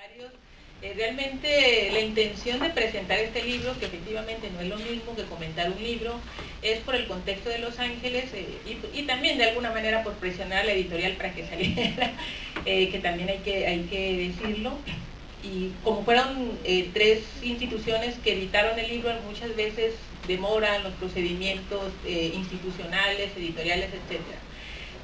comentarios. Realmente la intención de presentar este libro, que efectivamente no es lo mismo que comentar un libro, es por el contexto de Los Ángeles y también de alguna manera por presionar a la editorial para que saliera, que también hay que decirlo. Y como fueron tres instituciones que editaron el libro, muchas veces demoran los procedimientos institucionales, editoriales, etcétera.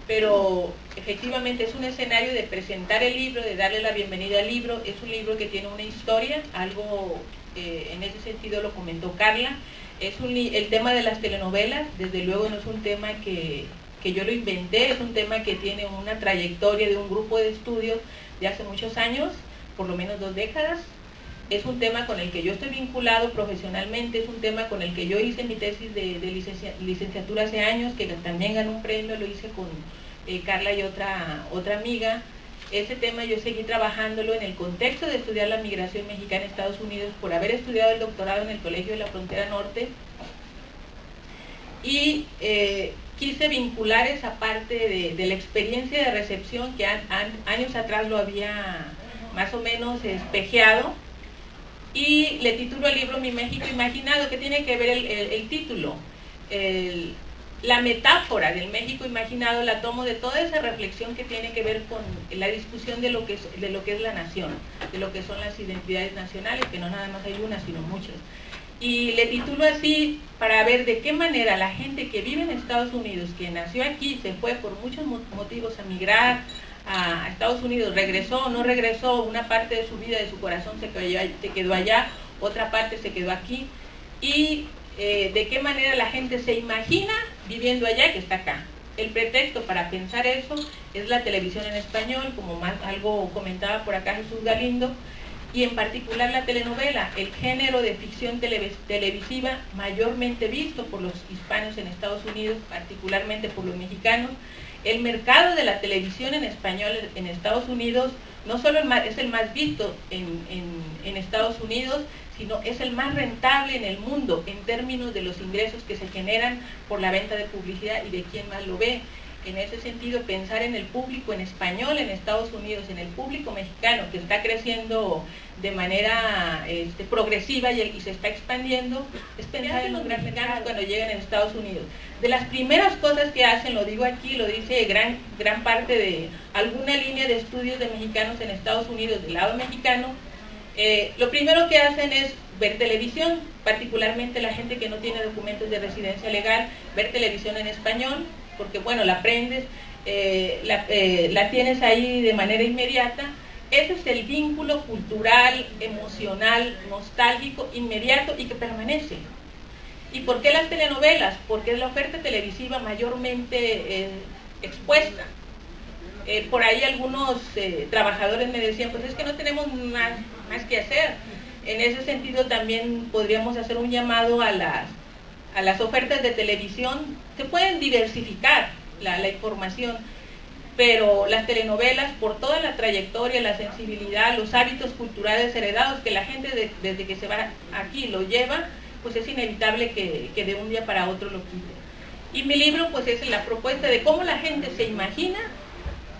Pero efectivamente es un escenario de presentar el libro, de darle la bienvenida al libro. Es un libro que tiene una historia, algo en ese sentido lo comentó Carla. El tema de las telenovelas, desde luego no es un tema que yo lo inventé, es un tema que tiene una trayectoria de un grupo de estudio de hace muchos años, por lo menos 2 décadas. Es un tema con el que yo estoy vinculado profesionalmente, es un tema con el que yo hice mi tesis de licenciatura hace años, que también ganó un premio, lo hice con Carla y otra amiga. Ese tema yo seguí trabajándolo en el contexto de estudiar la migración mexicana en Estados Unidos, por haber estudiado el doctorado en el Colegio de la Frontera Norte. Y quise vincular esa parte de la experiencia de recepción que años atrás lo había más o menos espejeado. Y le titulo al libro Mi México Imaginado. ¿Qué tiene que ver el título? La metáfora del México imaginado la tomo de toda esa reflexión que tiene que ver con la discusión de lo que es la nación, de lo que son las identidades nacionales, que no nada más hay una, sino muchas. Y le titulo así para ver de qué manera la gente que vive en Estados Unidos, que nació aquí, se fue por muchos motivos a migrar a Estados Unidos, regresó o no regresó, una parte de su vida, de su corazón se quedó allá, otra parte se quedó aquí, y de qué manera la gente se imagina viviendo allá que está acá. El pretexto para pensar eso es la televisión en español, como algo comentaba por acá Jesús Galindo, y en particular la telenovela, el género de ficción televisiva mayormente visto por los hispanos en Estados Unidos, particularmente por los mexicanos. El mercado de la televisión en español en Estados Unidos no solo es el más visto en Estados Unidos, sino es el más rentable en el mundo en términos de los ingresos que se generan por la venta de publicidad y de quién más lo ve. En ese sentido, pensar en el público en español en Estados Unidos, en el público mexicano que está creciendo de manera progresiva y se está expandiendo, es pensar en los grandes mexicanos cuando llegan a Estados Unidos. De las primeras cosas que hacen, lo digo aquí, lo dice gran parte de alguna línea de estudios de mexicanos en Estados Unidos del lado mexicano, lo primero que hacen es ver televisión, particularmente la gente que no tiene documentos de residencia legal, ver televisión en español, porque bueno, la aprendes, la tienes ahí de manera inmediata. Ese es el vínculo cultural, emocional, nostálgico, inmediato y que permanece. ¿Y por qué las telenovelas? Porque es la oferta televisiva mayormente expuesta. Por ahí algunos trabajadores me decían, pues es que no tenemos más que hacer. En ese sentido también podríamos hacer un llamado a las ofertas de televisión. Se pueden diversificar la información, pero las telenovelas, por toda la trayectoria, la sensibilidad, los hábitos culturales heredados que la gente desde que se va aquí lo lleva, pues es inevitable que de un día para otro lo quite. Y mi libro pues es la propuesta de cómo la gente se imagina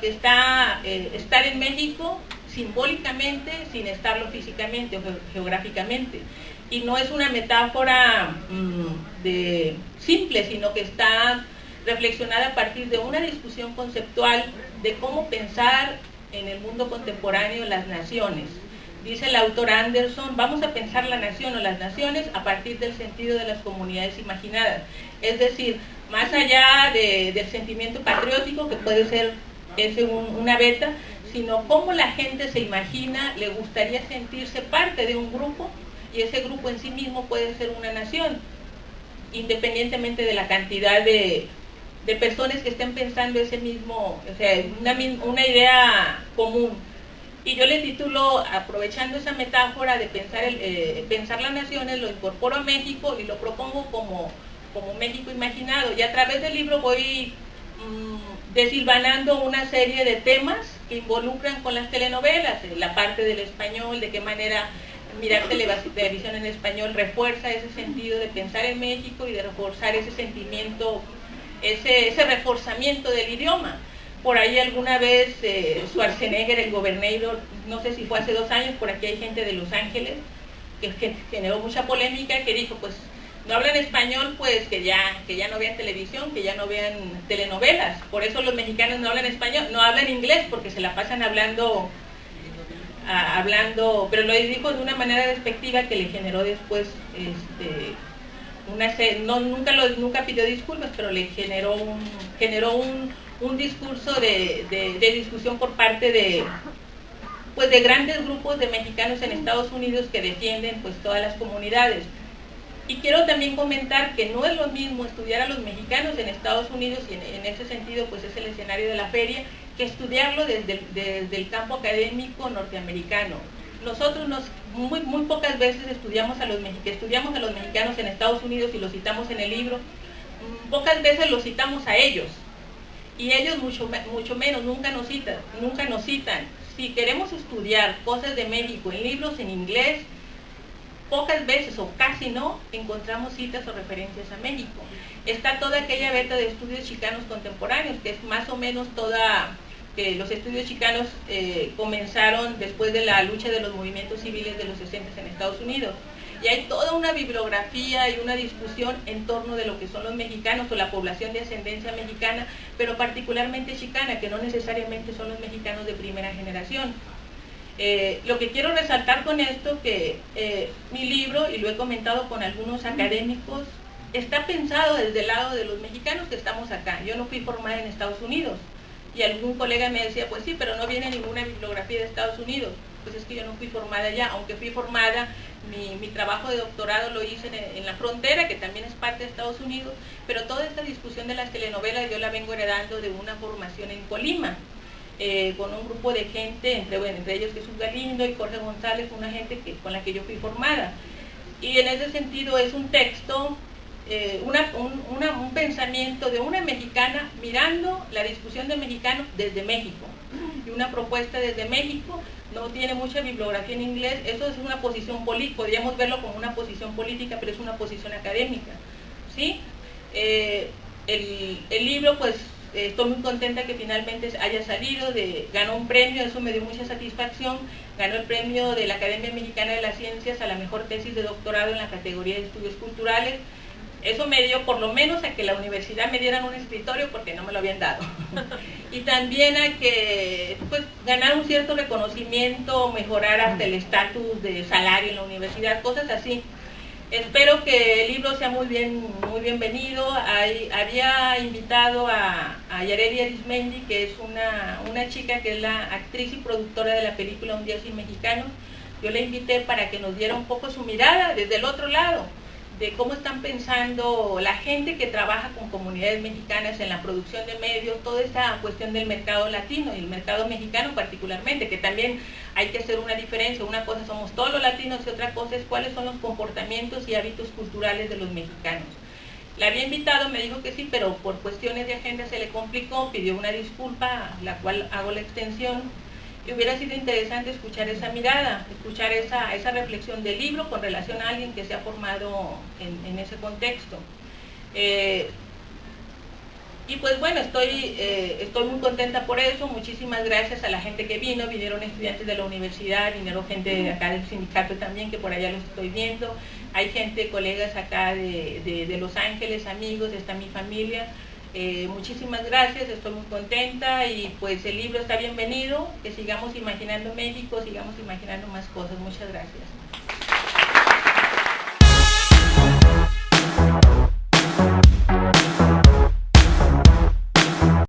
que estar en México simbólicamente sin estarlo físicamente o geográficamente. Y no es una metáfora simple, sino que está reflexionada a partir de una discusión conceptual de cómo pensar en el mundo contemporáneo las naciones. Dice el autor Anderson, vamos a pensar la nación o las naciones a partir del sentido de las comunidades imaginadas. Es decir, más allá del sentimiento patriótico, que puede ser una beta, sino cómo la gente se imagina, le gustaría sentirse parte de un grupo, y ese grupo en sí mismo puede ser una nación, independientemente de la cantidad de personas que estén pensando ese mismo, o sea, una idea común. Y yo le titulo, aprovechando esa metáfora de pensar las naciones, lo incorporo a México y lo propongo como México imaginado. Y a través del libro voy desilvanando una serie de temas que involucran con las telenovelas, la parte del español, de qué manera mirar televisión en español refuerza ese sentido de pensar en México y de reforzar ese sentimiento, ese reforzamiento del idioma. Por ahí alguna vez Schwarzenegger, el gobernador, no sé si fue hace 2 años, por aquí hay gente de Los Ángeles que generó mucha polémica, que dijo, pues no hablan español, pues que ya no vean televisión, que ya no vean telenovelas. Por eso los mexicanos no hablan español, no hablan inglés, porque se la pasan hablando, pero lo dijo de una manera despectiva que le generó después nunca pidió disculpas, pero le generó un discurso de discusión por parte de grandes grupos de mexicanos en Estados Unidos que defienden pues todas las comunidades. Y quiero también comentar que no es lo mismo estudiar a los mexicanos en Estados Unidos, y en ese sentido pues es el escenario de la feria, que estudiarlo desde el campo académico norteamericano. Nosotros muy pocas veces estudiamos a los mexicanos en Estados Unidos y los citamos en el libro, pocas veces los citamos a ellos, y ellos mucho menos, nunca nos citan. Si queremos estudiar cosas de México en libros en inglés, pocas veces o casi no encontramos citas o referencias a México. Está toda aquella beta de estudios chicanos contemporáneos, que es más o menos que los estudios chicanos comenzaron después de la lucha de los movimientos civiles de los 60 en Estados Unidos. Y hay toda una bibliografía y una discusión en torno de lo que son los mexicanos o la población de ascendencia mexicana, pero particularmente chicana, que no necesariamente son los mexicanos de primera generación. Lo que quiero resaltar con esto, que mi libro, y lo he comentado con algunos académicos, está pensado desde el lado de los mexicanos que estamos acá. Yo no fui formada en Estados Unidos, y algún colega me decía, pues sí, pero no viene ninguna bibliografía de Estados Unidos. Pues es que yo no fui formada allá, aunque fui formada, mi trabajo de doctorado lo hice en la frontera, que también es parte de Estados Unidos, pero toda esta discusión de las telenovelas yo la vengo heredando de una formación en Colima, con un grupo de gente, entre ellos Jesús Galindo y Jorge González, una gente con la que yo fui formada. Y en ese sentido es un texto, un pensamiento de una mexicana mirando la discusión de mexicanos desde México, y una propuesta desde México. No tiene mucha bibliografía en inglés, eso es una posición política, podríamos verlo como una posición política, pero es una posición académica, ¿sí? El libro, pues, estoy muy contenta que finalmente haya salido, ganó un premio, eso me dio mucha satisfacción, ganó el premio de la Academia Mexicana de las Ciencias a la mejor tesis de doctorado en la categoría de estudios culturales. Eso me dio por lo menos a que la universidad me dieran un escritorio, porque no me lo habían dado. Y también a que pues, ganar un cierto reconocimiento, mejorar hasta el estatus de salario en la universidad, cosas así. Espero que el libro sea muy bienvenido. Había invitado a Yareli Arismendi, que es una chica que es la actriz y productora de la película Un Día Sin Mexicanos. Yo la invité para que nos diera un poco su mirada desde el otro lado, de cómo están pensando la gente que trabaja con comunidades mexicanas en la producción de medios, toda esta cuestión del mercado latino y el mercado mexicano particularmente, que también hay que hacer una diferencia. Una cosa somos todos los latinos y otra cosa es cuáles son los comportamientos y hábitos culturales de los mexicanos. La había invitado, me dijo que sí, pero por cuestiones de agenda se le complicó, pidió una disculpa, la cual hago la extensión. Y hubiera sido interesante escuchar esa mirada, escuchar esa reflexión del libro con relación a alguien que se ha formado en ese contexto. Y pues bueno, estoy muy contenta por eso. Muchísimas gracias a la gente que vinieron estudiantes de la universidad, vinieron gente de acá del sindicato también, que por allá los estoy viendo. Hay gente, colegas acá de Los Ángeles, amigos, está mi familia. Muchísimas gracias, estoy muy contenta, y pues el libro está bienvenido, que sigamos imaginando México, sigamos imaginando más cosas. Muchas gracias.